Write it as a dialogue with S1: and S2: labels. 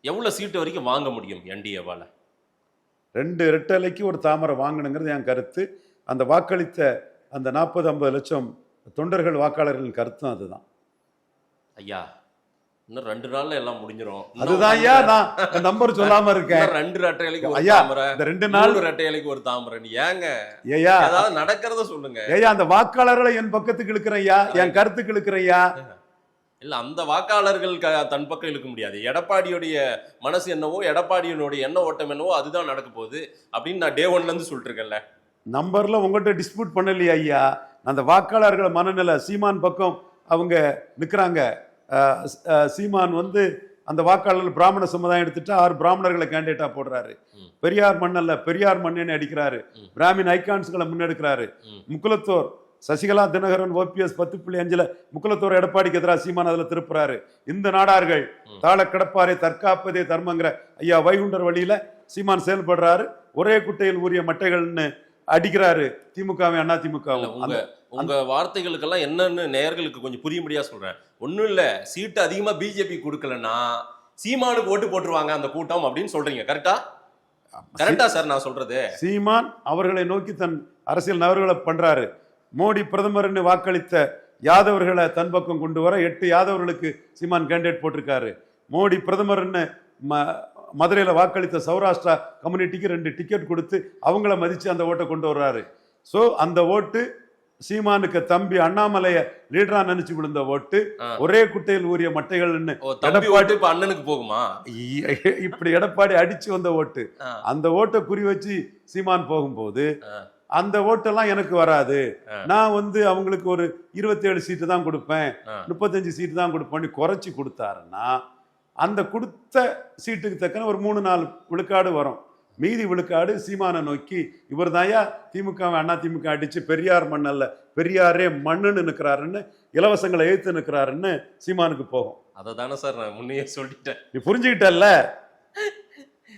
S1: எவ்வளவு சீட்டு வரைக்கும் வாங்க முடியும் என்டிஏவால?
S2: 2 ரெட்டலைக்கு ஒரு தாமரை வாங்கணுங்கிறது என் கருத்து. அந்த வாக்களித்த அந்த 40-50 லட்சம் தொண்டர்கள் வாக்காளர்களின் கருத்தும் அதுதான்.
S1: ஐயா, இன்னும் 2 நாள்ல எல்லாம் முடிஞ்சிரும்.
S2: அதுதான் ஐயா நான் நம்பர் சொல்லாம இருக்கேன்.
S1: 2 ரெட்டை இலைக்கு ஒரு
S2: ஐயா,
S1: தாமரை,
S2: இந்த 2 நாள்
S1: 3 ரெட்டை இலைக்கு ஒரு தாமரை. ஏங்க
S2: ஐயா,
S1: ஏதாவது நடக்கிறத சொல்லுங்க.
S2: ஐயா அந்த வாக்காளர்களை என் பக்கத்துக்கு இழுக்கிறேன் ஐயா, என் கருத்துக்கு இழுக்கிறேன் ஐயா.
S1: இல்ல, அந்த வாக்காளர்கள் தன் பக்கம் இழுக்க முடியாது. எடப்பாடியுடைய மனசு என்னவோ, எடப்பாடியினுடைய எண்ண ஓட்டம் என்னவோ அதுதான் நடக்க போகுது அப்படின்னு நான் டே 1ல இருந்து சொல்லிட்டு இருக்கேன்ல.
S2: நம்பர்ல உங்கள்கிட்ட டிஸ்பியூட் பண்ணலையா ஐயா? அந்த வாக்காளர்கள் மனநிலை சீமான் பக்கம் அவங்க நிற்கிறாங்க. சீமான் வந்து அந்த வாக்காளர்கள் பிராமண சமுதாயம் எடுத்துட்டா 6 பிராமணர்களை கேண்டிடேட்டா போடுறாரு. பெரியார் மண்ணல்ல பெரியார் மண்ணு அடிக்கிறாரு. பிராமின் ஐகான்ஸ்களை முன்னெடுக்கிறாரு. முக்குலத்தோர் சசிகலா தினகரன் ஓபிஎஸ் 10.5 முக்குலத்தோர் எடப்பாடிக்கு எதிராக சீமான் அதுல திருப்புறாரு. இந்த நாடார்கள் தாழ கிடப்பாரை தற்காப்பதே தர்மங்கிற ஐயா வைகுண்டர் வழியில சீமான் செயல்படுறாரு. ஒரே குட்டையில் ஊறிய மட்டைகள்னு அடிக்கிறாரு திமுகவை அண்ணா திமுக.
S1: உங்க வார்த்தைகளுக்கெல்லாம் என்னன்னு நேயர்களுக்கு கொஞ்சம் புரியும்படியா சொல்றேன். ஒண்ணும் இல்ல, சீட்டு அதிகமா பிஜேபி கொடுக்கலன்னா சீமானுக்கு ஓட்டு போட்டுருவாங்க அந்த கூட்டம் அப்படின்னு சொல்றீங்க. கரெக்டா சார் நான் சொல்றது?
S2: சீமான் அவர்களை நோக்கி தன் அரசியல் நகர்வுகளை பண்றாரு. மோடி பிரதமர்னு வாக்களித்த யாதவர்களை தன் பக்கம் கொண்டு வர 8 யாதவர்களுக்கு சீமான் கேண்டிடேட் போட்டிருக்காரு. மோடி பிரதமர்னு மதுரையில வாக்களித்த சௌராஷ்டிரா கம்யூனிட்டிக்கு 2 டிக்கெட் கொடுத்து அவங்கள மதிச்சு அந்த ஓட்டை கொண்டு வர்றாரு. ஸோ அந்த ஓட்டு சீமானுக்கு தம்பி அண்ணாமலைய லீடரா நினைச்சு விழுந்த ஓட்டு, ஒரே குட்டையில் ஊறிய மட்டைகள்னு
S1: எடப்பாடி அண்ணனுக்கு போகுமா?
S2: இப்படி எடப்பாடி அடிச்சு வந்த ஓட்டு. அந்த ஓட்டை குறி வச்சு சீமான் போகும்போது அந்த ஓட்டெல்லாம் எனக்கு வராது, நான் வந்து அவங்களுக்கு ஒரு 27 சீட்டு தான் கொடுப்பேன், 35 சீட்டு தான் கொடுப்பேன்னு குறைச்சி கொடுத்தாருன்னா அந்த கொடுத்த சீட்டுக்கு தக்கன ஒரு 3-4 விழுக்காடு வரும். மீதி விழுக்காடு சீமானை நோக்கி இவர் தாயா திமுக அண்ணா திமுக அடிச்சு பெரியார் மண்ணல்ல பெரியாரே மண்ணுன்னு நிற்கிறாருன்னு, இலவசங்களை எழுத்து நிற்கிறாருன்னு சீமானுக்கு போகும்.
S1: அதை தானே சார் நான் முன்னையே சொல்லிட்டேன்.
S2: நீ புரிஞ்சுக்கிட்டல்ல?